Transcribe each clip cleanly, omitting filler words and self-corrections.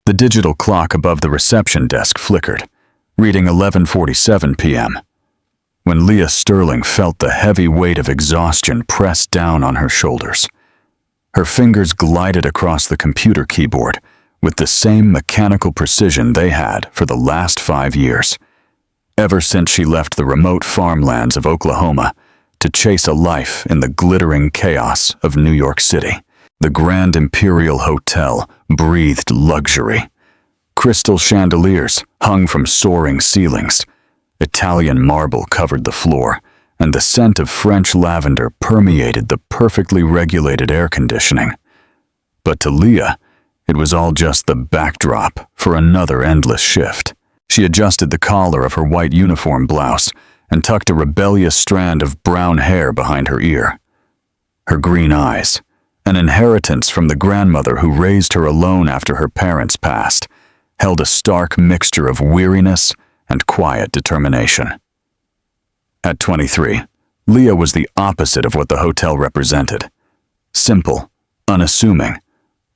The digital clock above the reception desk flickered, reading 11:47 p.m. when Leah Sterling felt the heavy weight of exhaustion press down on her shoulders. Her fingers glided across the computer keyboard with the same mechanical precision they had for the last 5 years, ever since she left the remote farmlands of Oklahoma to chase a life in the glittering chaos of New York City. The Grand Imperial Hotel breathed luxury. Crystal chandeliers hung from soaring ceilings. Italian marble covered the floor, and the scent of French lavender permeated the perfectly regulated air conditioning. But to Leah, it was all just the backdrop for another endless shift. She adjusted the collar of her white uniform blouse and tucked a rebellious strand of brown hair behind her ear. Her green eyes, an inheritance from the grandmother who raised her alone after her parents passed, held a stark mixture of weariness and quiet determination. At 23, Leah was the opposite of what the hotel represented. Simple, unassuming,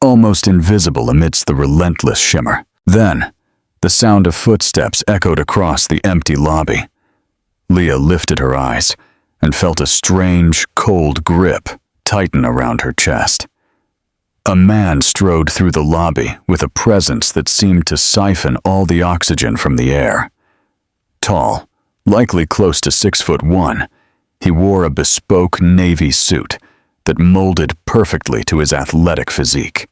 almost invisible amidst the relentless shimmer. Then, the sound of footsteps echoed across the empty lobby. Leah lifted her eyes and felt a strange, cold grip tighten around her chest. A man strode through the lobby with a presence that seemed to siphon all the oxygen from the air. Tall, likely close to 6'1", he wore a bespoke navy suit that molded perfectly to his athletic physique.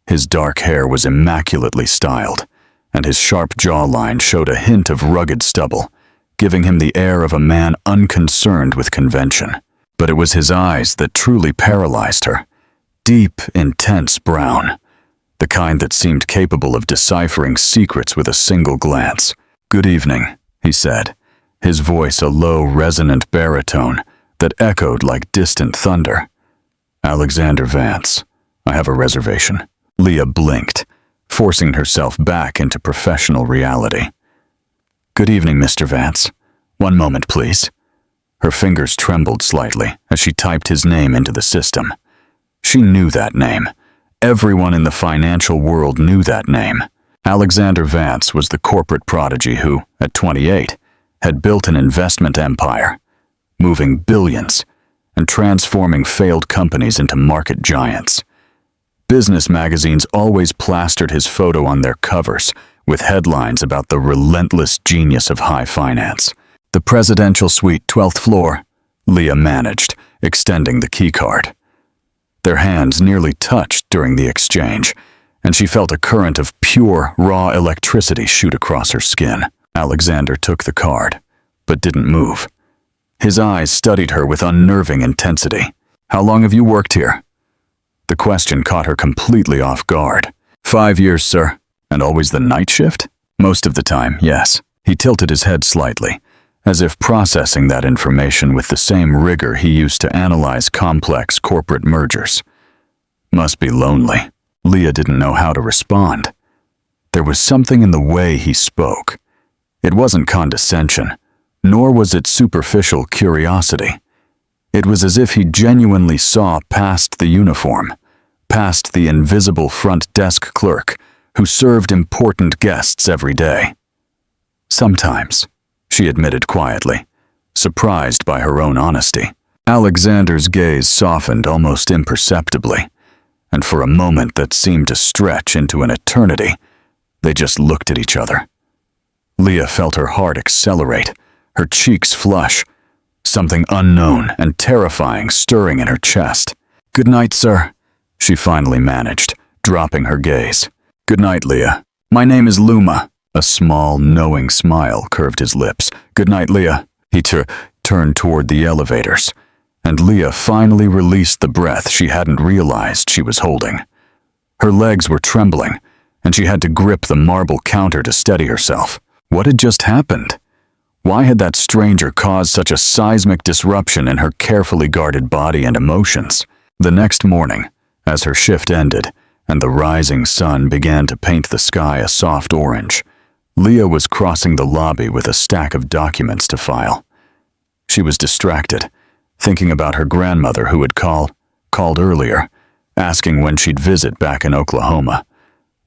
His dark hair was immaculately styled, and his sharp jawline showed a hint of rugged stubble, giving him the air of a man unconcerned with convention. But it was his eyes that truly paralyzed her. Deep, intense brown, the kind that seemed capable of deciphering secrets with a single glance. "Good evening," he said, his voice a low, resonant baritone that echoed like distant thunder. "Alexander Vance, I have a reservation." Leah blinked, forcing herself back into professional reality. "Good evening, Mr. Vance. One moment, please." Her fingers trembled slightly as she typed his name into the system. She knew that name. Everyone in the financial world knew that name. Alexander Vance was the corporate prodigy who, at 28, had built an investment empire, moving billions and transforming failed companies into market giants. Business magazines always plastered his photo on their covers with headlines about the relentless genius of high finance. "The presidential suite, 12th floor," Leah managed, extending the keycard. Their hands nearly touched during the exchange, and she felt a current of pure, raw electricity shoot across her skin. Alexander took the card, but didn't move. His eyes studied her with unnerving intensity. "How long have you worked here?" The question caught her completely off guard. 5 years, sir. And always the night shift?" "Most of the time, yes." He tilted his head slightly, as if processing that information with the same rigor he used to analyze complex corporate mergers. "Must be lonely." Leah didn't know how to respond. There was something in the way he spoke. It wasn't condescension, nor was it superficial curiosity. It was as if he genuinely saw past the uniform, past the invisible front desk clerk who served important guests every day. "Sometimes," she admitted quietly, surprised by her own honesty. Alexander's gaze softened almost imperceptibly, and for a moment that seemed to stretch into an eternity, they just looked at each other. Leah felt her heart accelerate, her cheeks flush, something unknown and terrifying stirring in her chest. "Good night, sir," she finally managed, dropping her gaze. "Good night, Leah. My name is Luma." A small, knowing smile curved his lips. "Good night, Leah." He turned toward the elevators, and Leah finally released the breath she hadn't realized she was holding. Her legs were trembling, and she had to grip the marble counter to steady herself. What had just happened? Why had that stranger caused such a seismic disruption in her carefully guarded body and emotions? The next morning, as her shift ended and the rising sun began to paint the sky a soft orange, Leah was crossing the lobby with a stack of documents to file. She was distracted, thinking about her grandmother who had called earlier, asking when she'd visit back in Oklahoma.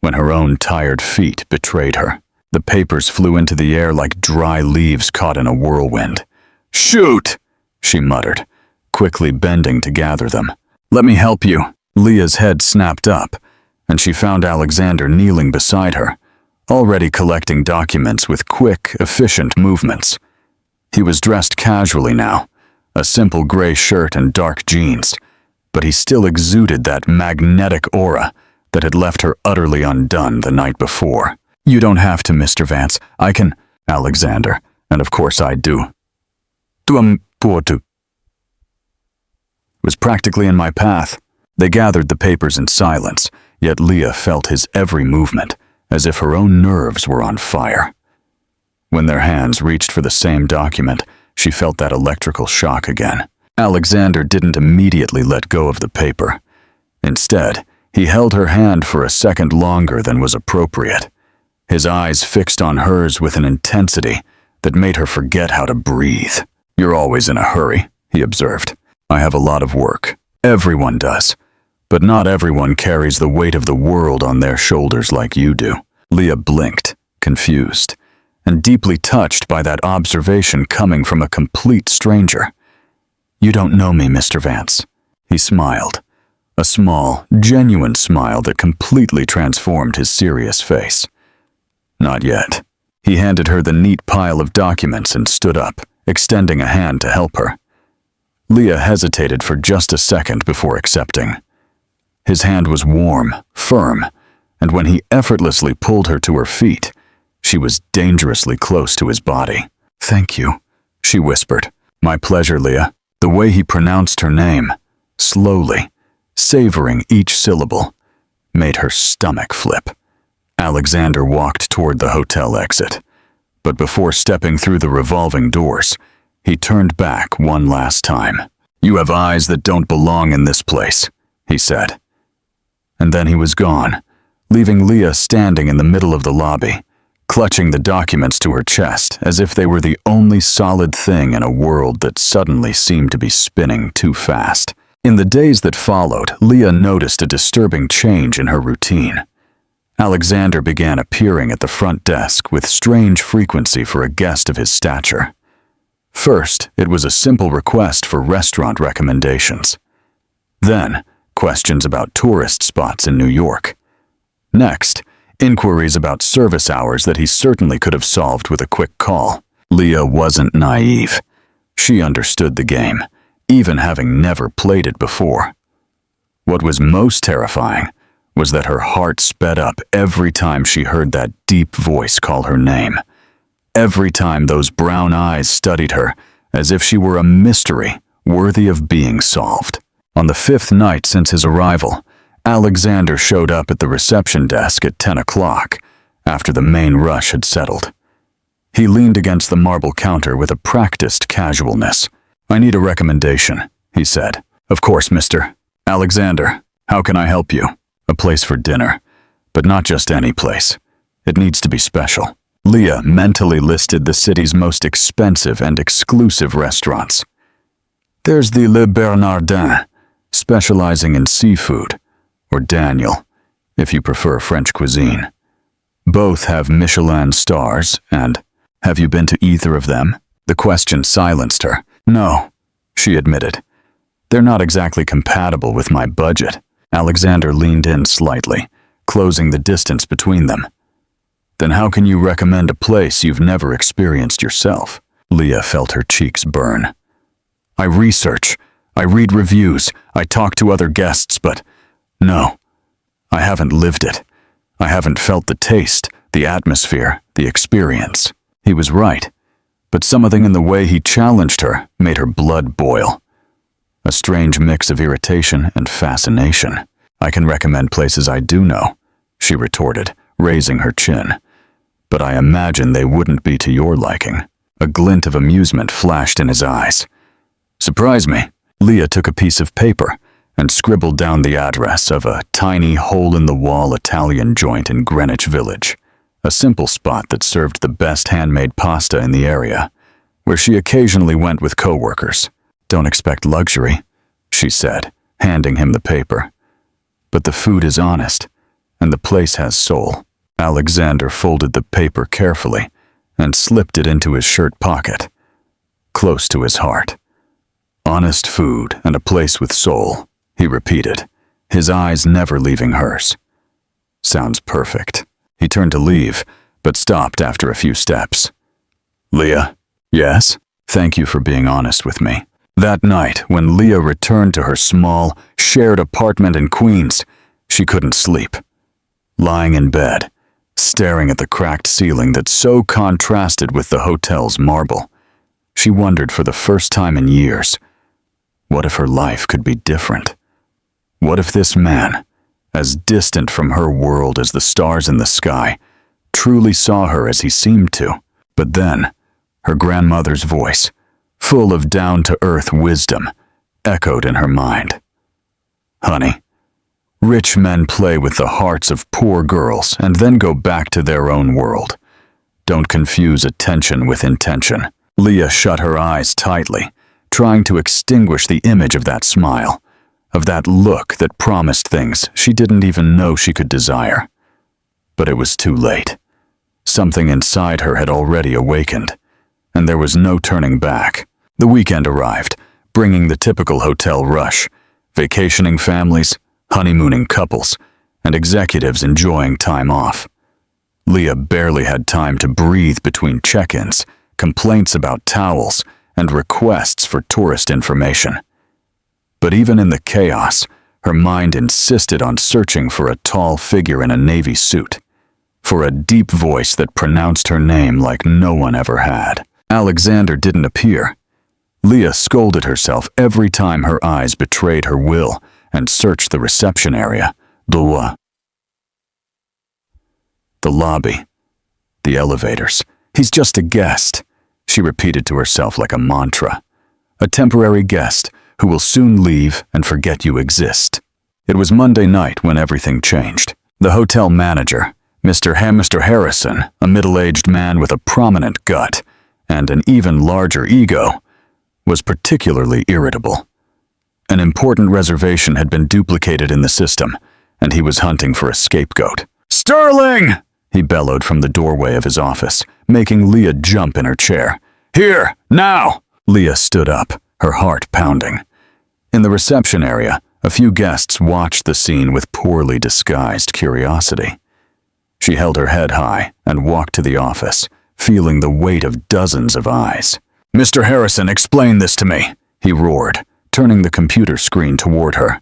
when her own tired feet betrayed her. The papers flew into the air like dry leaves caught in a whirlwind. "Shoot!" she muttered, quickly bending to gather them. "Let me help you." Leah's head snapped up, and she found Alexander kneeling beside her, already collecting documents with quick, efficient movements. He was dressed casually now, a simple gray shirt and dark jeans, but he still exuded that magnetic aura that had left her utterly undone the night before. "You don't have to, Mr. Vance. I can—" "Alexander, and of course I do." "Tu puotu." Was practically in my path. They gathered the papers in silence, yet Leah felt his every movement, as if her own nerves were on fire. When their hands reached for the same document, she felt that electrical shock again. Alexander didn't immediately let go of the paper. Instead, he held her hand for a second longer than was appropriate, his eyes fixed on hers with an intensity that made her forget how to breathe. "You're always in a hurry," he observed. "I have a lot of work. Everyone does. But not everyone carries the weight of the world on their shoulders like you do." Leah blinked, confused, and deeply touched by that observation coming from a complete stranger. "You don't know me, Mr. Vance." He smiled, a small, genuine smile that completely transformed his serious face. "Not yet." He handed her the neat pile of documents and stood up, extending a hand to help her. Leah hesitated for just a second before accepting. His hand was warm, firm, and when he effortlessly pulled her to her feet, she was dangerously close to his body. "Thank you," she whispered. "My pleasure, Leah." The way he pronounced her name, slowly, savoring each syllable, made her stomach flip. Alexander walked toward the hotel exit, but before stepping through the revolving doors, he turned back one last time. "You have eyes that don't belong in this place," he said. And then he was gone, leaving Leah standing in the middle of the lobby, clutching the documents to her chest as if they were the only solid thing in a world that suddenly seemed to be spinning too fast. In the days that followed, Leah noticed a disturbing change in her routine. Alexander began appearing at the front desk with strange frequency for a guest of his stature. First, it was a simple request for restaurant recommendations. Then, questions about tourist spots in New York. Next, inquiries about service hours that he certainly could have solved with a quick call. Leah wasn't naive. She understood the game, even having never played it before. What was most terrifying was that her heart sped up every time she heard that deep voice call her name. Every time those brown eyes studied her, as if she were a mystery worthy of being solved. On the 5th night since his arrival, Alexander showed up at the reception desk at 10 o'clock, after the main rush had settled. He leaned against the marble counter with a practiced casualness. "I need a recommendation," he said. "Of course, Mr. Alexander. How can I help you?" "A place for dinner, but not just any place. It needs to be special." Leah mentally listed the city's most expensive and exclusive restaurants. "There's the Le Bernardin, specializing in seafood, or Daniel, if you prefer French cuisine. Both have Michelin stars, and have you been to either of them?" The question silenced her. "No," she admitted. "They're not exactly compatible with my budget." Alexander leaned in slightly, closing the distance between them. "Then how can you recommend a place you've never experienced yourself?" Leah felt her cheeks burn. "I research, I read reviews, I talk to other guests, but no, I haven't lived it. I haven't felt the taste, the atmosphere, the experience." He was right, but something in the way he challenged her made her blood boil. A strange mix of irritation and fascination. "I can recommend places I do know," she retorted, raising her chin. "But I imagine they wouldn't be to your liking." A glint of amusement flashed in his eyes. "Surprise me." Leah took a piece of paper and scribbled down the address of a tiny hole-in-the-wall Italian joint in Greenwich Village, a simple spot that served the best handmade pasta in the area, where she occasionally went with coworkers. "Don't expect luxury," she said, handing him the paper. "But the food is honest, and the place has soul. Alexander folded the paper carefully and slipped it into his shirt pocket, close to his heart. Honest food and a place with soul, he repeated, his eyes never leaving hers. Sounds perfect. He turned to leave, but stopped after a few steps. Leah? Yes? Thank you for being honest with me. That night, when Leah returned to her small, shared apartment in Queens, she couldn't sleep. Lying in bed, staring at the cracked ceiling that so contrasted with the hotel's marble, she wondered for the first time in years, what if her life could be different? What if this man, as distant from her world as the stars in the sky, truly saw her as he seemed to? But then, her grandmother's voice, full of down-to-earth wisdom, echoed in her mind. Honey, rich men play with the hearts of poor girls and then go back to their own world. Don't confuse attention with intention. Leah shut her eyes tightly, trying to extinguish the image of that smile, of that look that promised things she didn't even know she could desire. But it was too late. Something inside her had already awakened, and there was no turning back. The weekend arrived, bringing the typical hotel rush, vacationing families, honeymooning couples, and executives enjoying time off. Leah barely had time to breathe between check-ins, complaints about towels, and requests for tourist information. But even in the chaos, her mind insisted on searching for a tall figure in a navy suit, for a deep voice that pronounced her name like no one ever had. Alexander didn't appear. Leah scolded herself every time her eyes betrayed her will and searched the reception area, the lobby, the elevators. He's just a guest, she repeated to herself like a mantra. A temporary guest who will soon leave and forget you exist. It was Monday night when everything changed. The hotel manager, Mr. Harrison, a middle-aged man with a prominent gut and an even larger ego, was particularly irritable. An important reservation had been duplicated in the system, and he was hunting for a scapegoat. "Sterling!" he bellowed from the doorway of his office, making Leah jump in her chair. "Here, now!" Leah stood up, her heart pounding. In the reception area, a few guests watched the scene with poorly disguised curiosity. She held her head high and walked to the office, feeling the weight of dozens of eyes. "Mr. Harrison, explain this to me," he roared, turning the computer screen toward her.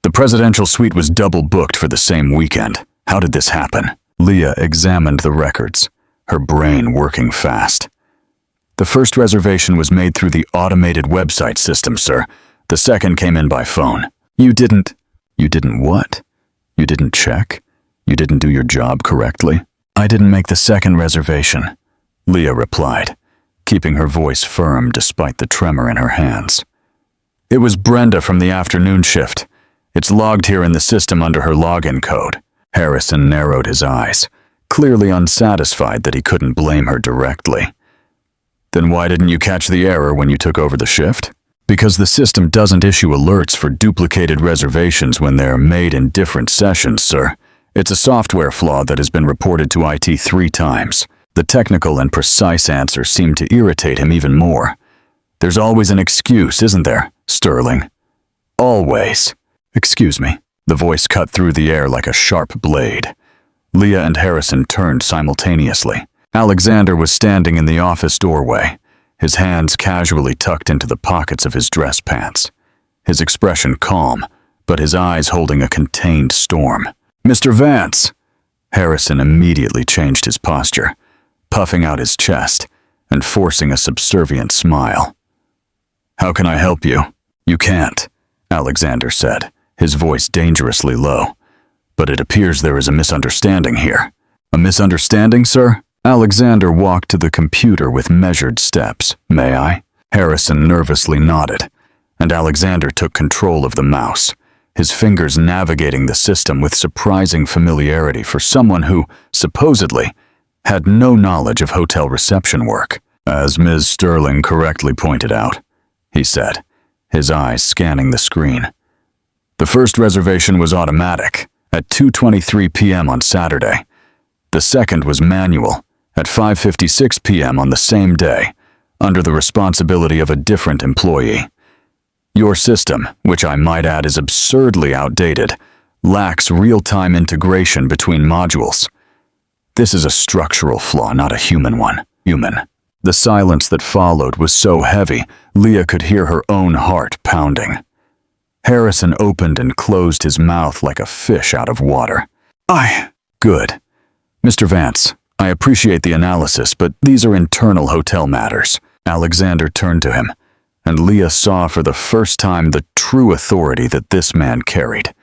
"The presidential suite was double booked for the same weekend. How did this happen?" Leah examined the records, her brain working fast. "The first reservation was made through the automated website system, sir. The second came in by phone." You didn't what? You didn't check? You didn't do your job correctly?" "I didn't make the second reservation," Leah replied, keeping her voice firm despite the tremor in her hands. "It was Brenda from the afternoon shift. It's logged here in the system under her login code." Harrison narrowed his eyes, clearly unsatisfied that he couldn't blame her directly. "Then why didn't you catch the error when you took over the shift?" "Because the system doesn't issue alerts for duplicated reservations when they're made in different sessions, sir. It's a software flaw that has been reported to IT 3 times. The technical and precise answer seemed to irritate him even more. "There's always an excuse, isn't there, Sterling? Always." "Excuse me." The voice cut through the air like a sharp blade. Leah and Harrison turned simultaneously. Alexander was standing in the office doorway, his hands casually tucked into the pockets of his dress pants, his expression calm, but his eyes holding a contained storm. "Mr. Vance!" Harrison immediately changed his posture, puffing out his chest and forcing a subservient smile. "How can I help you?" "You can't," Alexander said, his voice dangerously low. "But it appears there is a misunderstanding here." "A misunderstanding, sir?" Alexander walked to the computer with measured steps. "May I?" Harrison nervously nodded, and Alexander took control of the mouse, his fingers navigating the system with surprising familiarity for someone who, supposedly, had no knowledge of hotel reception work. "As Ms. Sterling correctly pointed out," he said, his eyes scanning the screen. "The first reservation was automatic, at 2:23 p.m. on Saturday. The second was manual, at 5:56 p.m. on the same day, under the responsibility of a different employee. Your system, which I might add is absurdly outdated, lacks real-time integration between modules. This is a structural flaw, not a human one. The silence that followed was so heavy, Leah could hear her own heart pounding. Harrison opened and closed his mouth like a fish out of water. Good. Mr. Vance, I appreciate the analysis, but these are internal hotel matters. Alexander turned to him, and Leah saw for the first time the true authority that this man carried.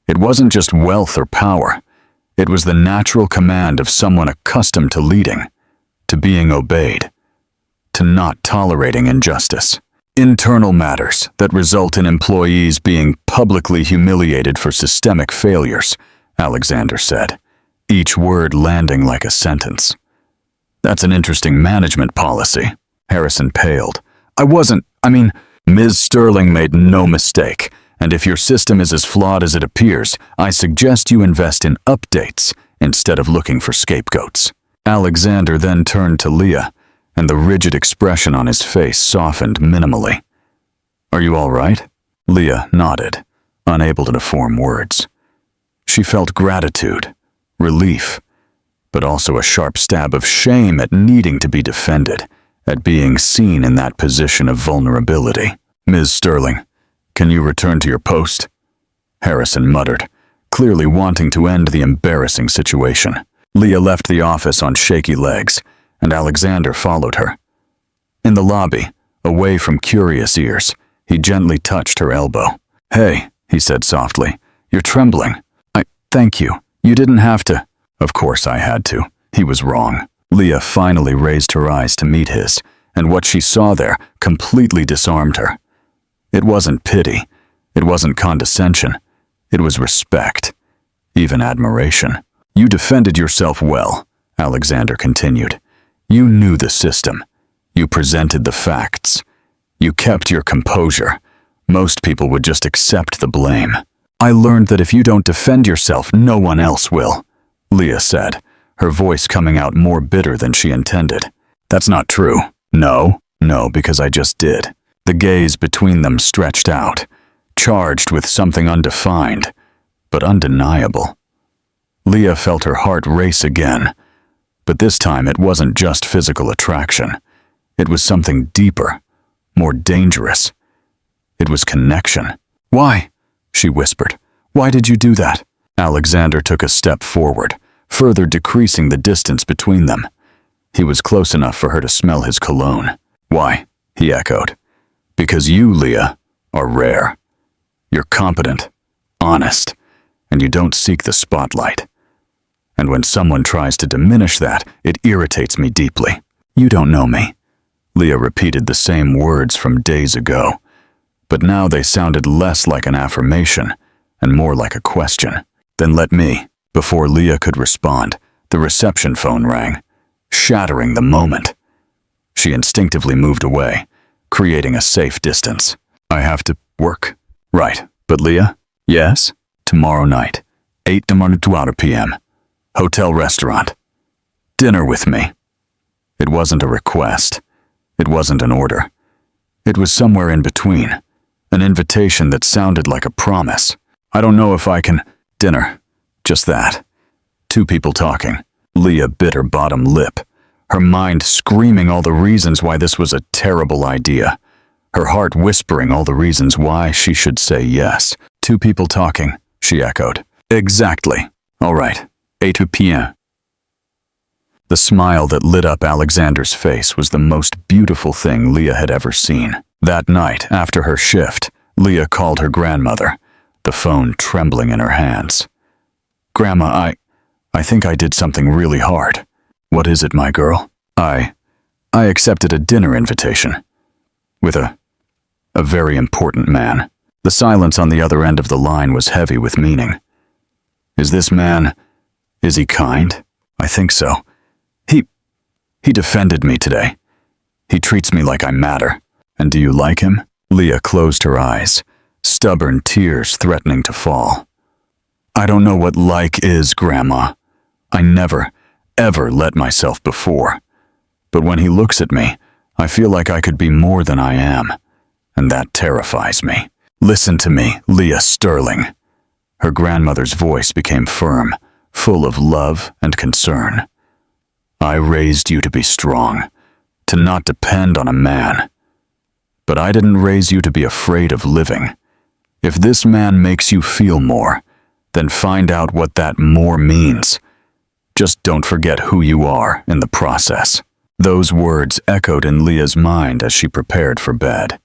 It wasn't just wealth or power. It was the natural command of someone accustomed to leading, to being obeyed, to not tolerating injustice. Internal matters that result in employees being publicly humiliated for systemic failures, Alexander said, each word landing like a sentence. That's an interesting management policy. Harrison paled. Ms. Sterling made no mistake, and if your system is as flawed as it appears, I suggest you invest in updates instead of looking for scapegoats. Alexander then turned to Leah, and the rigid expression on his face softened minimally. Are you all right? Leah nodded, unable to form words. She felt gratitude, relief, but also a sharp stab of shame at needing to be defended, at being seen in that position of vulnerability. Ms. Sterling, can you return to your post? Harrison muttered, clearly wanting to end the embarrassing situation. Leah left the office on shaky legs, and Alexander followed her. In the lobby, away from curious ears, he gently touched her elbow. Hey, he said softly, you're trembling. Thank you. You didn't have to. Of course I had to. He was wrong. Leah finally raised her eyes to meet his, and what she saw there completely disarmed her. It wasn't pity. It wasn't condescension. It was respect, even admiration. You defended yourself well, Alexander continued. You knew the system. You presented the facts. You kept your composure. Most people would just accept the blame. I learned that if you don't defend yourself, no one else will, Leah said, her voice coming out more bitter than she intended. That's not true. No, because I just did. The gaze between them stretched out, charged with something undefined, but undeniable. Leah felt her heart race again, but this time it wasn't just physical attraction. It was something deeper, more dangerous. It was connection. Why? She whispered. Why did you do that? Alexander took a step forward, further decreasing the distance between them. He was close enough for her to smell his cologne. Why? He echoed. Because you, Leah, are rare. You're competent, honest, and you don't seek the spotlight. And when someone tries to diminish that, it irritates me deeply. You don't know me. Leah repeated the same words from days ago, but now they sounded less like an affirmation and more like a question. Then let me. Before Leah could respond, the reception phone rang, shattering the moment. She instinctively moved away, creating a safe distance. I have to work. Right, but Leah? Yes? Tomorrow night, 8:00 p.m. Hotel restaurant. Dinner with me. It wasn't a request. It wasn't an order. It was somewhere in between, an invitation that sounded like a promise. I don't know if I can. Dinner. Just that. Two people talking. Leah bit her bottom lip, her mind screaming all the reasons why this was a terrible idea, her heart whispering all the reasons why she should say yes. Two people talking, she echoed. Exactly. All right. 8 p.m. The smile that lit up Alexander's face was the most beautiful thing Leah had ever seen. That night, after her shift, Leah called her grandmother, the phone trembling in her hands. Grandma, I think I did something really hard. What is it, my girl? I accepted a dinner invitation. With a very important man. The silence on the other end of the line was heavy with meaning. Is this man, is he kind? I think so. He defended me today. He treats me like I matter. And do you like him? Leah closed her eyes, stubborn tears threatening to fall. I don't know what like is, Grandma. I never, ever let myself before. But when he looks at me, I feel like I could be more than I am, and that terrifies me. Listen to me, Leah Sterling." Her grandmother's voice became firm, full of love and concern. "I raised you to be strong, to not depend on a man. But I didn't raise you to be afraid of living. If this man makes you feel more, then find out what that more means. Just don't forget who you are in the process." Those words echoed in Leah's mind as she prepared for bed.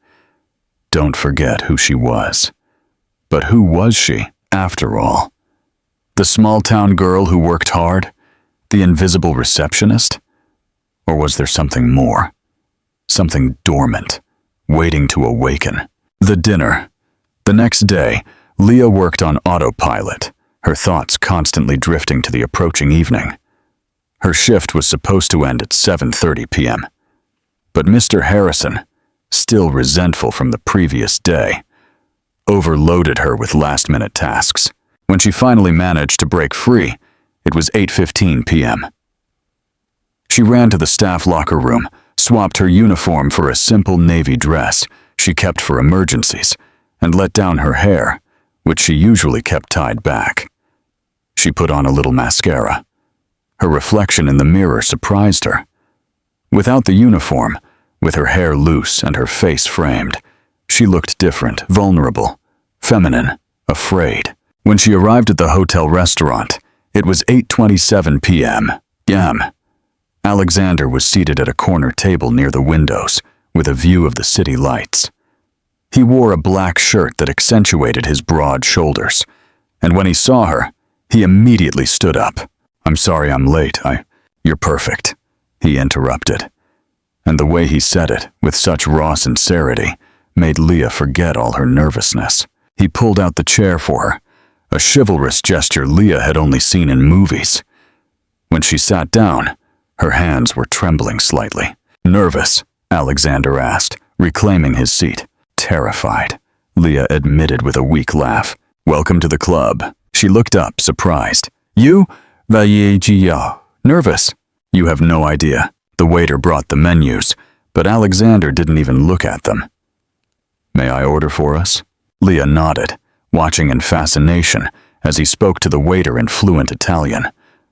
Don't forget who she was. But who was she, after all? The small-town girl who worked hard? The invisible receptionist? Or was there something more? Something dormant, waiting to awaken? The dinner. The next day, Leah worked on autopilot, her thoughts constantly drifting to the approaching evening. Her shift was supposed to end at 7:30 p.m. But Mr. Harrison, still resentful from the previous day, overloaded her with last-minute tasks. When she finally managed to break free, it was 8:15 p.m. She ran to the staff locker room, swapped her uniform for a simple navy dress she kept for emergencies, and let down her hair, which she usually kept tied back. She put on a little mascara. Her reflection in the mirror surprised her. Without the uniform, with her hair loose and her face framed, she looked different, vulnerable, feminine, afraid. When she arrived at the hotel restaurant, it was 8:27 p.m. Alexander was seated at a corner table near the windows, with a view of the city lights. He wore a black shirt that accentuated his broad shoulders, and when he saw her, he immediately stood up. "I'm sorry I'm late. You're perfect," he interrupted. And the way he said it, with such raw sincerity, made Leah forget all her nervousness. He pulled out the chair for her, a chivalrous gesture Leah had only seen in movies. When she sat down, her hands were trembling slightly. "Nervous?" Alexander asked, reclaiming his seat. "Terrified," Leah admitted with a weak laugh. "Welcome to the club." She looked up, surprised. "You? Nervous? You have no idea." The waiter brought the menus, but Alexander didn't even look at them. "May I order for us?" Leah nodded, watching in fascination as he spoke to the waiter in fluent Italian,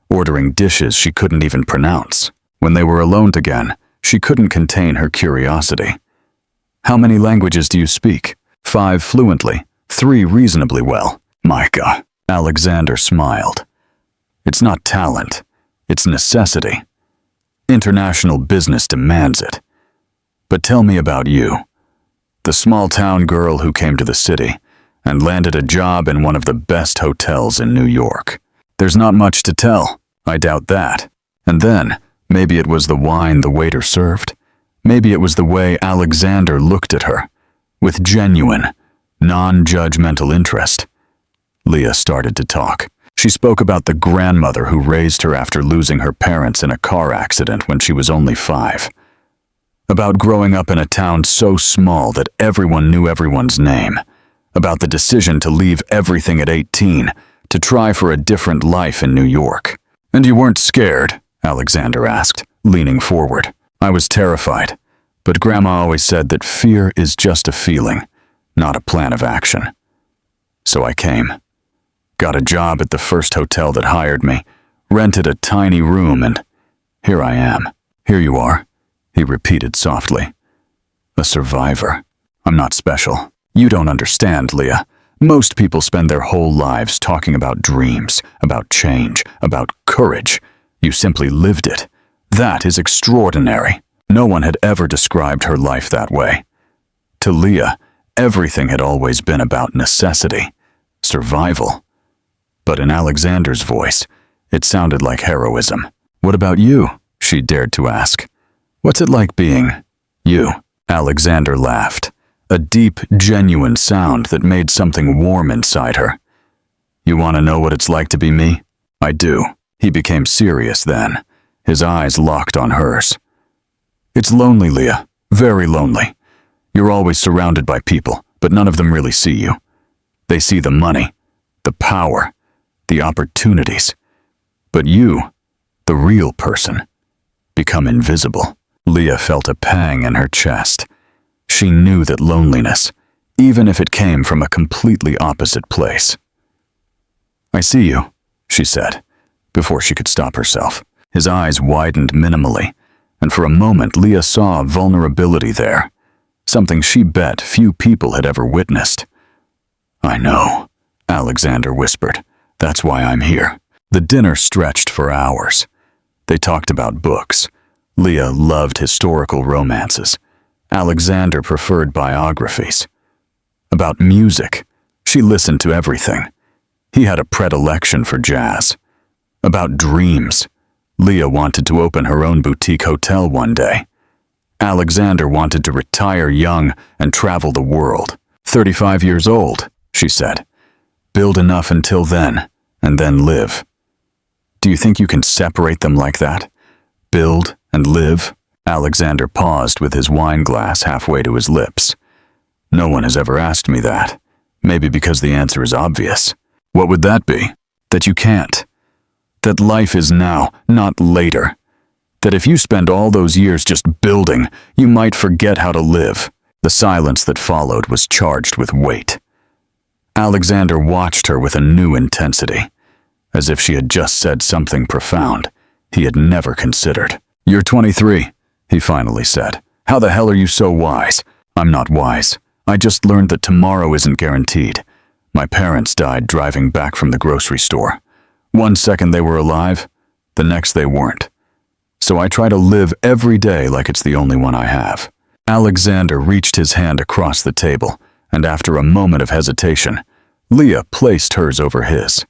ordering dishes she couldn't even pronounce. When they were alone again, she couldn't contain her curiosity. "How many languages do you speak?" "5 fluently, 3 reasonably well." "My God," Alexander smiled. "It's not talent, it's necessity. International business demands it. But tell me about you. The small-town girl who came to the city and landed a job in one of the best hotels in New York." "There's not much to tell. I doubt that." And then, maybe it was the wine the waiter served. Maybe it was the way Alexander looked at her, with genuine, non-judgmental interest. Leah started to talk. She spoke about the grandmother who raised her after losing her parents in a car accident when she was only 5. About growing up in a town so small that everyone knew everyone's name. About the decision to leave everything at 18 to try for a different life in New York. "And you weren't scared?" Alexander asked, leaning forward. "I was terrified, but Grandma always said that fear is just a feeling, not a plan of action. So I came. Got a job at the first hotel that hired me, rented a tiny room, and here I am." "Here you are," he repeated softly. "A survivor. I'm not special. You don't understand, Leah. Most people spend their whole lives talking about dreams, about change, about courage. You simply lived it. That is extraordinary." No one had ever described her life that way. To Leah, everything had always been about necessity, survival. But in Alexander's voice, it sounded like heroism. "What about you?" she dared to ask. "What's it like being you?" Alexander laughed, a deep, genuine sound that made something warm inside her. "You want to know what it's like to be me?" "I do." He became serious then, his eyes locked on hers. "It's lonely, Leah, very lonely. You're always surrounded by people, but none of them really see you. They see the money, the power, the opportunities. But you, the real person, become invisible. Leah felt a pang in her chest. She knew that loneliness, even if it came from a completely opposite place. "I see you," she said, before she could stop herself. His eyes widened minimally, and for a moment Leah saw vulnerability there, something she bet few people had ever witnessed. "I know," Alexander whispered. "That's why I'm here." The dinner stretched for hours. They talked about books. Leah loved historical romances. Alexander preferred biographies. About music, she listened to everything. He had a predilection for jazz. About dreams, Leah wanted to open her own boutique hotel one day. Alexander wanted to retire young and travel the world. 35 years old, she said. Build enough until then, and then live. Do you think you can separate them like that? Build and live? Alexander paused with his wine glass halfway to his lips. No one has ever asked me that. Maybe because the answer is obvious. What would that be? That you can't. That life is now, not later. That if you spend all those years just building, you might forget how to live. The silence that followed was charged with weight. Alexander watched her with a new intensity, as if she had just said something profound he had never considered. "You're 23, he finally said. "How the hell are you so wise?" "I'm not wise. I just learned that tomorrow isn't guaranteed. My parents died driving back from the grocery store. One second they were alive, the next they weren't. So I try to live every day like it's the only one I have." Alexander reached his hand across the table, and after a moment of hesitation, Leah placed hers over his.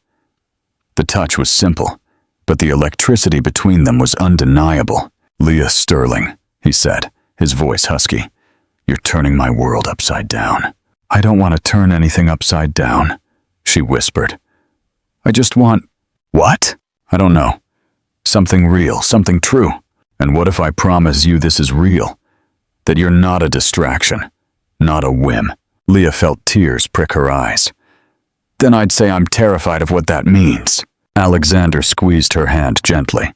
The touch was simple, but the electricity between them was undeniable. "Leah Sterling," he said, his voice husky. "You're turning my world upside down." "I don't want to turn anything upside down," she whispered. "I just want—" "What?" "I don't know. Something real, something true. And what if I promise you this is real? That you're not a distraction, not a whim?" Leah felt tears prick her eyes. "Then I'd say I'm terrified of what that means." Alexander squeezed her hand gently.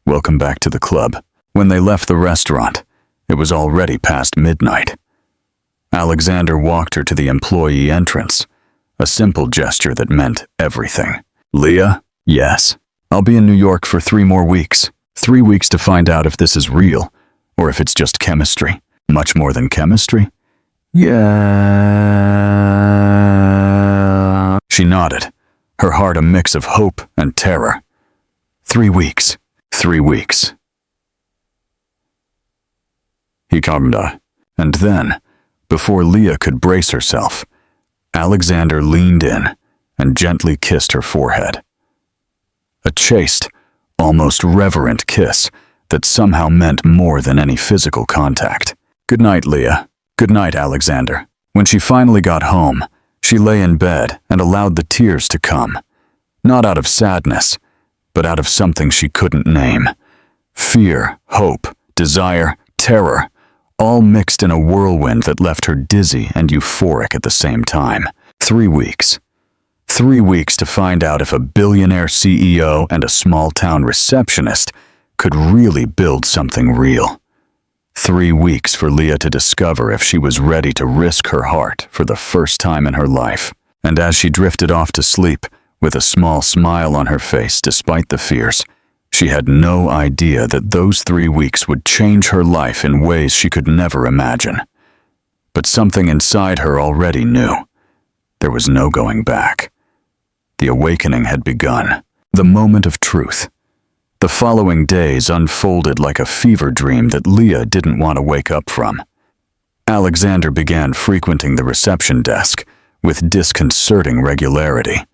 "Welcome back to the club." When they left the restaurant, it was already past midnight. Alexander walked her to the employee entrance, a simple gesture that meant everything. "Leah?" "Yes. I'll be in New York for 3 more weeks. 3 weeks to find out if this is real, or if it's just chemistry." "Much more than chemistry?" "Yeah." She nodded, her heart a mix of hope and terror. 3 weeks. 3 weeks. He calmed her, and then, before Leah could brace herself, Alexander leaned in and gently kissed her forehead. A chaste, almost reverent kiss that somehow meant more than any physical contact. "Good night, Leah." "Good night, Alexander." When she finally got home, she lay in bed and allowed the tears to come. Not out of sadness, but out of something she couldn't name. Fear, hope, desire, terror, all mixed in a whirlwind that left her dizzy and euphoric at the same time. 3 weeks. 3 weeks to find out if a billionaire CEO and a small-town receptionist could really build something real. 3 weeks for Leah to discover if she was ready to risk her heart for the first time in her life. And as she drifted off to sleep, with a small smile on her face despite the fears, she had no idea that those 3 weeks would change her life in ways she could never imagine. But something inside her already knew. There was no going back. The awakening had begun. The moment of truth. The following days unfolded like a fever dream that Leah didn't want to wake up from. Alexander began frequenting the reception desk with disconcerting regularity,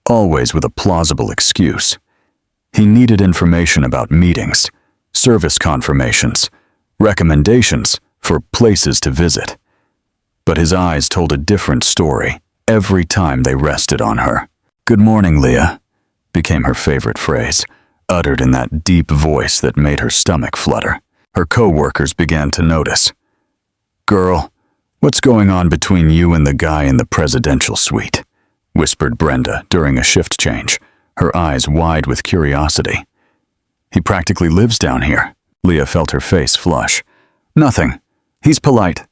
always with a plausible excuse. He needed information about meetings, service confirmations, recommendations for places to visit. But his eyes told a different story every time they rested on her. "Good morning, Leah," became her favorite phrase, uttered in that deep voice that made her stomach flutter. Her co-workers began to notice. "Girl, what's going on between you and the guy in the presidential suite?" whispered Brenda during a shift change, her eyes wide with curiosity. "He practically lives down here." Leah felt her face flush. "Nothing. He's polite.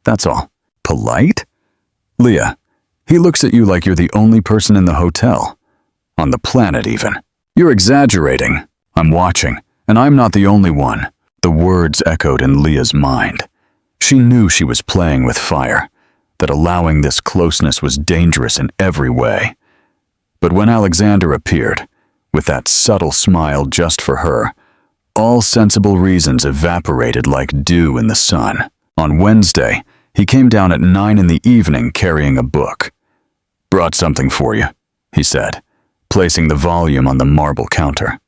That's all." "Polite?" "Leah, he looks at you like you're the only person in the hotel. On the planet, even." "You're exaggerating. I'm watching, and I'm not the only one." The words echoed in Leah's mind. She knew she was playing with fire, that allowing this closeness was dangerous in every way. But when Alexander appeared, with that subtle smile just for her, all sensible reasons evaporated like dew in the sun. On Wednesday, he came down at 9 in the evening carrying a book. "Brought something for you," he said, placing the volume on the marble counter.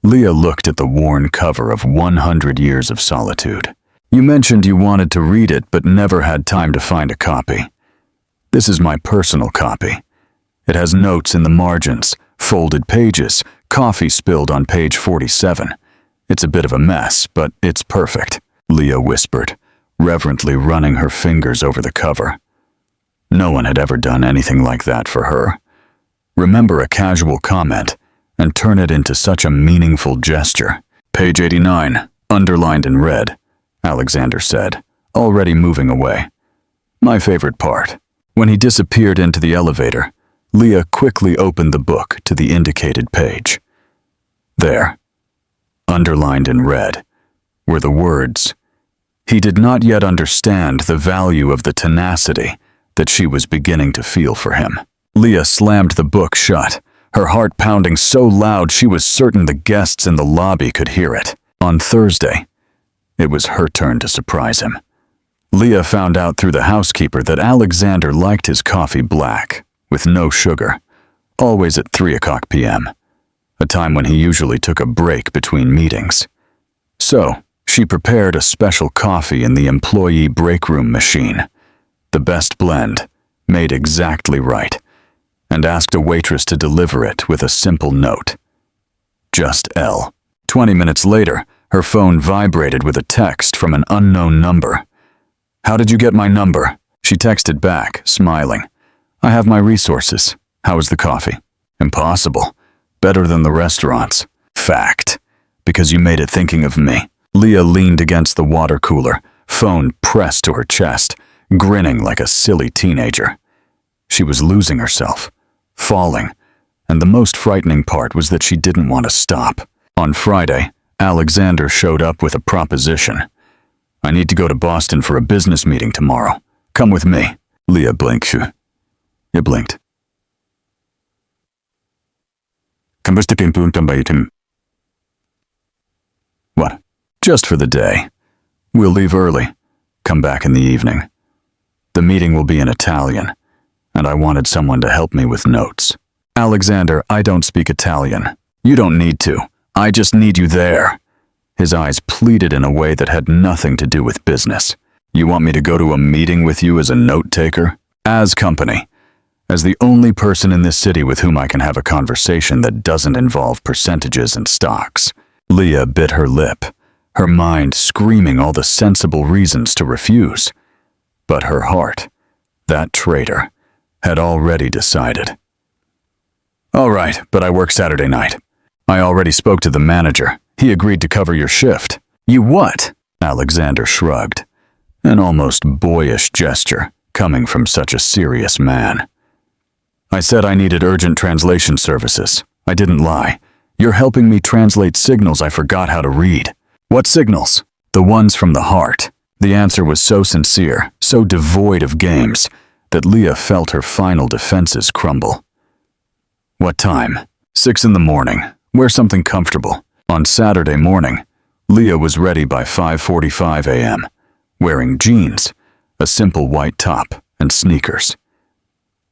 Leah looked at the worn cover of 100 Years of Solitude. "You mentioned you wanted to read it but never had time to find a copy. This is my personal copy. It has notes in the margins, folded pages, coffee spilled on page 47. It's a bit of a mess, but it's perfect," Leah whispered, reverently running her fingers over the cover. No one had ever done anything like that for her. Remember a casual comment and turn it into such a meaningful gesture. "Page 89, underlined in red," Alexander said, already moving away. "My favorite part." When he disappeared into the elevator, Leah quickly opened the book to the indicated page. There, underlined in red, were the words, "He did not yet understand the value of the tenacity that she was beginning to feel for him." Leah slammed the book shut, her heart pounding so loud she was certain the guests in the lobby could hear it. On Thursday, it was her turn to surprise him. Leah found out through the housekeeper that Alexander liked his coffee black, with no sugar, always at 3 p.m., a time when he usually took a break between meetings. So, she prepared a special coffee in the employee break room machine, the best blend, made exactly right, and asked a waitress to deliver it with a simple note. Just L. 20 minutes later, her phone vibrated with a text from an unknown number. "How did you get my number?" She texted back, smiling. "I have my resources. How is the coffee?" "Impossible. Better than the restaurants." "Fact. Because you made it thinking of me." Leah leaned against the water cooler, phone pressed to her chest, grinning like a silly teenager. She was losing herself, falling, and the most frightening part was that she didn't want to stop. On Friday, Alexander showed up with a proposition. "I need to go to Boston for a business meeting tomorrow. Come with me." Leah blinked. You blinked. "What? Just for the day. We'll leave early. Come back in the evening. The meeting will be in Italian, and I wanted someone to help me with notes." "Alexander, I don't speak Italian." "You don't need to. I just need you there." His eyes pleaded in a way that had nothing to do with business. "You want me to go to a meeting with you as a note-taker?" "As company. As the only person in this city with whom I can have a conversation that doesn't involve percentages and stocks." Leah bit her lip, her mind screaming all the sensible reasons to refuse. But her heart, that traitor, had already decided. "All right, but I work Saturday night. I already spoke to the manager. He agreed to cover your shift." "You what?" Alexander shrugged, an almost boyish gesture coming from such a serious man. "I said I needed urgent translation services. I didn't lie. You're helping me translate signals I forgot how to read." "What signals?" "The ones from the heart." The answer was so sincere, so devoid of games, that Leah felt her final defenses crumble. "What time?" 6 in the morning. Wear something comfortable." On Saturday morning, Leah was ready by 5:45 a.m., wearing jeans, a simple white top, and sneakers.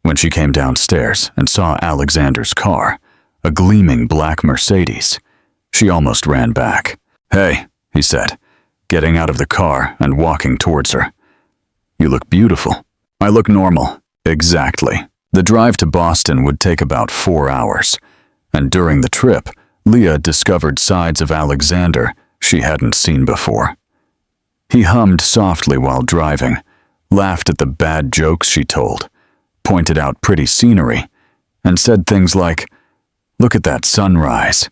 When she came downstairs and saw Alexander's car, a gleaming black Mercedes, she almost ran back. "Hey," he said, getting out of the car and walking towards her. "You look beautiful." "I look normal." "Exactly." The drive to Boston would take about 4 hours, and during the trip, Leah discovered sides of Alexander she hadn't seen before. He hummed softly while driving, laughed at the bad jokes she told, pointed out pretty scenery, and said things like, "Look at that sunrise,"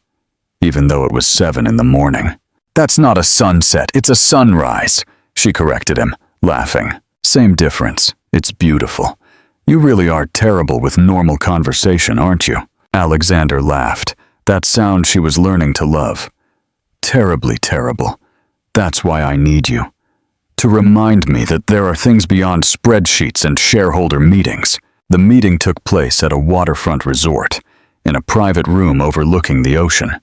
even though it was 7 in the morning. "That's not a sunset, it's a sunrise," she corrected him, laughing. "Same difference. It's beautiful. You really are terrible with normal conversation, aren't you?" Alexander laughed, that sound she was learning to love. "Terribly terrible. That's why I need you. To remind me that there are things beyond spreadsheets and shareholder meetings." The meeting took place at a waterfront resort, in a private room overlooking the ocean.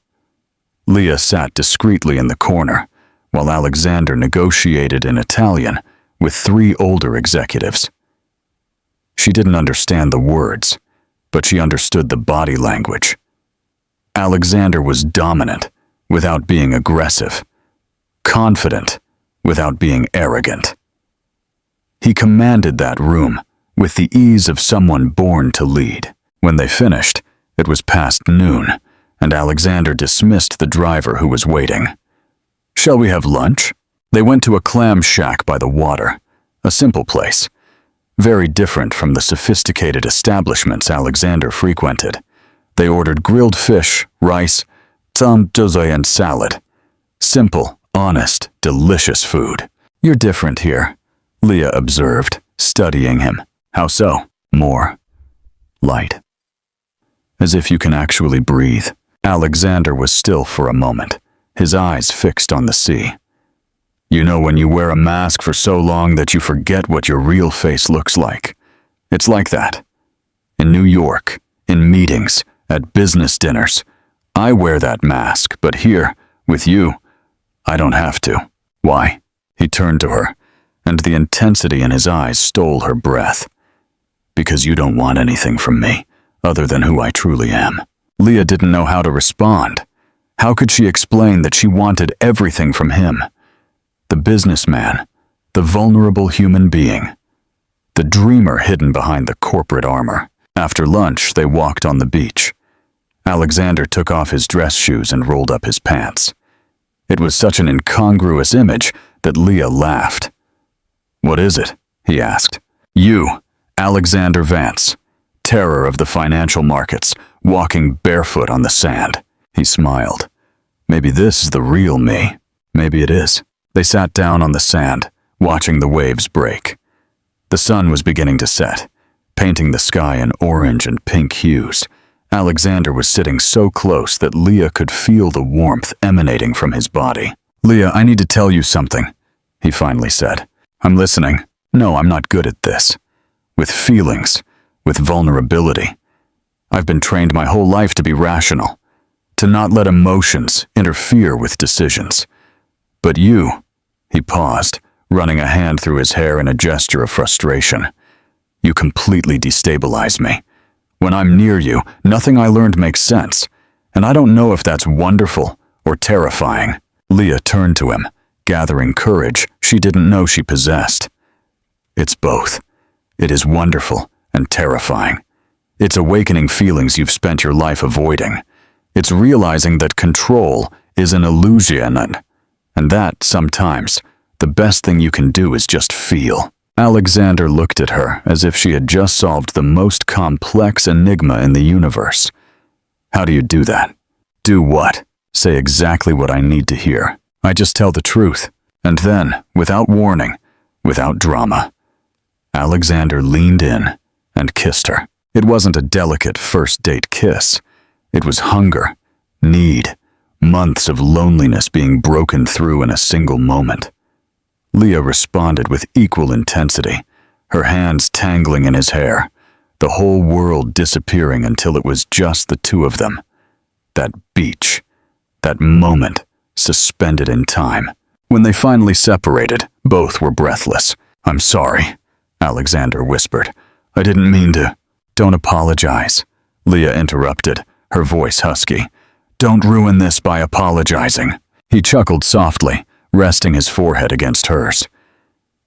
Leah sat discreetly in the corner, while Alexander negotiated in Italian with 3 older executives. She didn't understand the words, but she understood the body language. Alexander was dominant without being aggressive, confident without being arrogant. He commanded that room with the ease of someone born to lead. When they finished, it was past noon, and Alexander dismissed the driver who was waiting. "Shall we have lunch?" They went to a clam shack by the water, a simple place, very different from the sophisticated establishments Alexander frequented. They ordered grilled fish, rice, tamtozoi, and salad. Simple, honest, delicious food. "You're different here," Leah observed, studying him. "How so?" "More light. As if you can actually breathe." Alexander was still for a moment, his eyes fixed on the sea. "You know when you wear a mask for so long that you forget what your real face looks like? It's like that. In New York, in meetings, at business dinners, I wear that mask, but here, with you, I don't have to." "Why?" He turned to her, and the intensity in his eyes stole her breath. "Because you don't want anything from me, other than who I truly am." Leah didn't know how to respond. How could she explain that she wanted everything from him? The businessman, the vulnerable human being, the dreamer hidden behind the corporate armor. After lunch, they walked on the beach. Alexander took off his dress shoes and rolled up his pants. It was such an incongruous image that Leah laughed. "What is it?" he asked. "You, Alexander Vance, terror of the financial markets, walking barefoot on the sand." He smiled. "Maybe this is the real me. Maybe it is." They sat down on the sand, watching the waves break. The sun was beginning to set, painting the sky in orange and pink hues. Alexander was sitting so close that Leah could feel the warmth emanating from his body. "Leah, I need to tell you something," he finally said. "I'm listening." "No, I'm not good at this. With feelings, with vulnerability. I've been trained my whole life to be rational, to not let emotions interfere with decisions. But you," he paused, running a hand through his hair in a gesture of frustration. "You completely destabilize me. When I'm near you, nothing I learned makes sense, and I don't know if that's wonderful or terrifying." Leah turned to him, gathering courage she didn't know she possessed. "It's both. It is wonderful and terrifying. It's awakening feelings you've spent your life avoiding. It's realizing that control is an illusion, and that, sometimes, the best thing you can do is just feel." Alexander looked at her as if she had just solved the most complex enigma in the universe. "How do you do that?" "Do what?" "Say exactly what I need to hear. I just tell the truth." And then, without warning, without drama, Alexander leaned in and kissed her. It wasn't a delicate first-date kiss. It was hunger, need, months of loneliness being broken through in a single moment. Leah responded with equal intensity, her hands tangling in his hair, the whole world disappearing until it was just the two of them. That beach, that moment, suspended in time. When they finally separated, both were breathless. "I'm sorry," Alexander whispered. "I didn't mean to." "Don't apologize," Leah interrupted, her voice husky. "Don't ruin this by apologizing." He chuckled softly, resting his forehead against hers.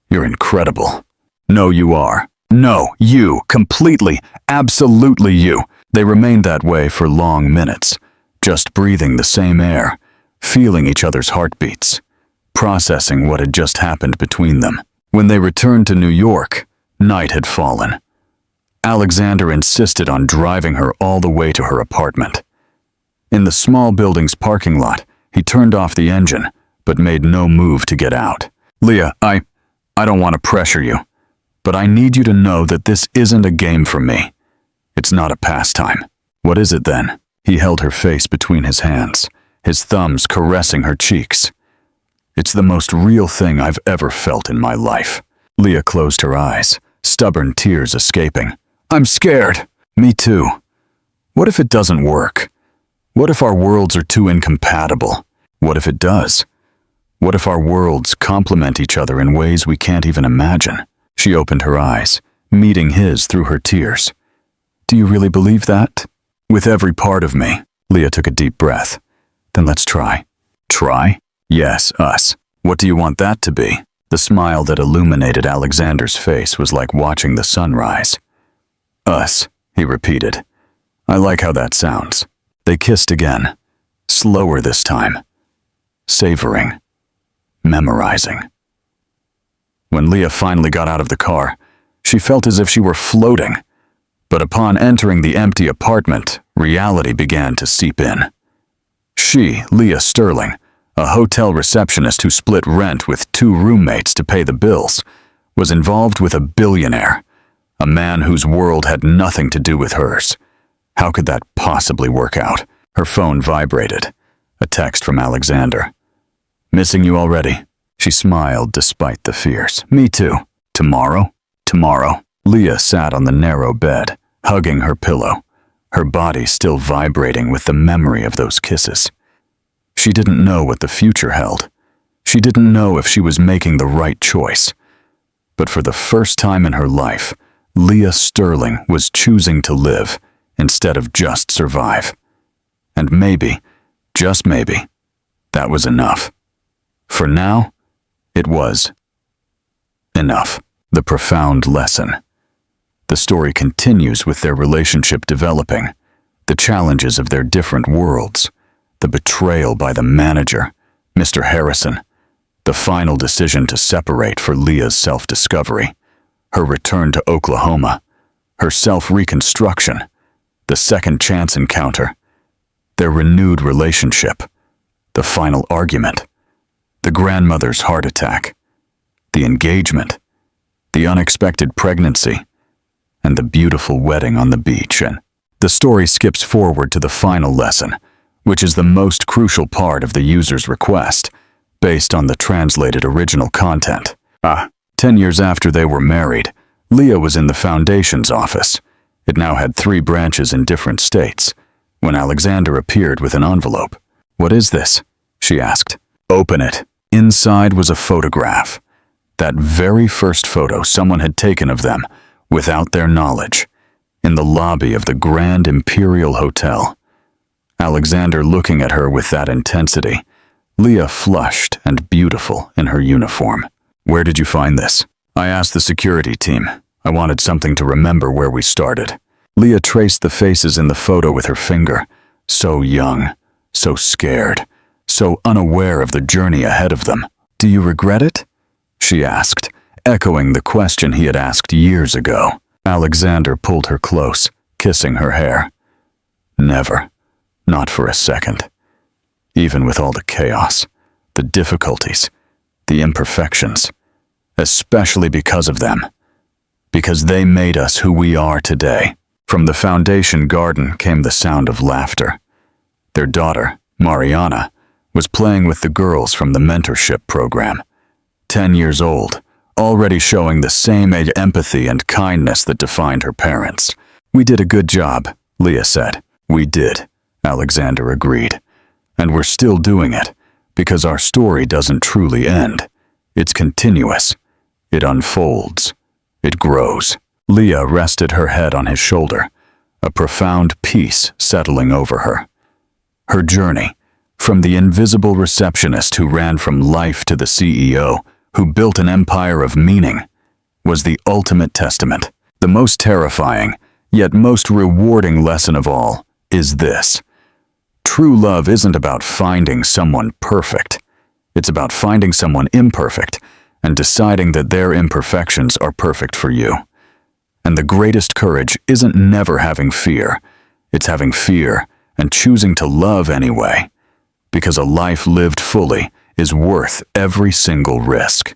"You're incredible." "No, you are." "No, you, completely, absolutely you." They remained that way for long minutes, just breathing the same air, feeling each other's heartbeats, processing what had just happened between them. When they returned to New York, night had fallen. Alexander insisted on driving her all the way to her apartment. In the small building's parking lot, he turned off the engine, but made no move to get out. "Leah, I don't want to pressure you, but I need you to know that this isn't a game for me. It's not a pastime." "What is it then?" He held her face between his hands, his thumbs caressing her cheeks. "It's the most real thing I've ever felt in my life." Leah closed her eyes, stubborn tears escaping. "I'm scared." "Me too. What if it doesn't work? What if our worlds are too incompatible? What if it does? What if our worlds complement each other in ways we can't even imagine?" She opened her eyes, meeting his through her tears. "Do you really believe that?" "With every part of me." Leah took a deep breath. "Then let's try." "Try?" "Yes, us. What do you want that to be?" The smile that illuminated Alexander's face was like watching the sunrise. "Us," he repeated. "I like how that sounds." They kissed again, slower this time, savoring, memorizing. When Leah finally got out of the car, she felt as if she were floating. But upon entering the empty apartment, reality began to seep in. She, Leah Sterling, a hotel receptionist who split rent with 2 roommates to pay the bills, was involved with a billionaire, a man whose world had nothing to do with hers. How could that possibly work out? Her phone vibrated. A text from Alexander. "Missing you already?" She smiled despite the fears. "Me too." "Tomorrow?" "Tomorrow." Leah sat on the narrow bed, hugging her pillow, her body still vibrating with the memory of those kisses. She didn't know what the future held. She didn't know if she was making the right choice. But for the first time in her life, Leah Sterling was choosing to live instead of just survive. And maybe, just maybe, that was enough. For now, it was enough. The profound lesson. The story continues with their relationship developing, the challenges of their different worlds, the betrayal by the manager, Mr. Harrison, the final decision to separate for Leah's self-discovery, her return to Oklahoma, her self-reconstruction, the second chance encounter, their renewed relationship, the final argument, the grandmother's heart attack, the engagement, the unexpected pregnancy, and the beautiful wedding on the beach. And the story skips forward to the final lesson, which is the most crucial part of the user's request, based on the translated original content. 10 years after they were married, Leah was in the foundation's office. It now had 3 branches in different states, when Alexander appeared with an envelope. "What is this?" she asked. "Open it." Inside was a photograph. That very first photo someone had taken of them, without their knowledge, in the lobby of the Grand Imperial Hotel. Alexander looking at her with that intensity, Leah flushed and beautiful in her uniform. "Where did you find this?" "I asked the security team. I wanted something to remember where we started." Leah traced the faces in the photo with her finger, so young, so scared, so unaware of the journey ahead of them. "Do you regret it?" she asked, echoing the question he had asked years ago. Alexander pulled her close, kissing her hair. "Never. Not for a second. Even with all the chaos, the difficulties, the imperfections, especially because of them. Because they made us who we are today." From the foundation garden came the sound of laughter. Their daughter, Mariana, was playing with the girls from the mentorship program. 10 years old, already showing the same empathy and kindness that defined her parents. "We did a good job," Leah said. "We did," Alexander agreed. "And we're still doing it, because our story doesn't truly end. It's continuous. It unfolds. It grows." Leah rested her head on his shoulder, a profound peace settling over her. Her journey, from the invisible receptionist who ran from life to the CEO, who built an empire of meaning, was the ultimate testament. The most terrifying, yet most rewarding lesson of all is this. True love isn't about finding someone perfect. It's about finding someone imperfect and deciding that their imperfections are perfect for you. And the greatest courage isn't never having fear. It's having fear and choosing to love anyway. Because a life lived fully is worth every single risk.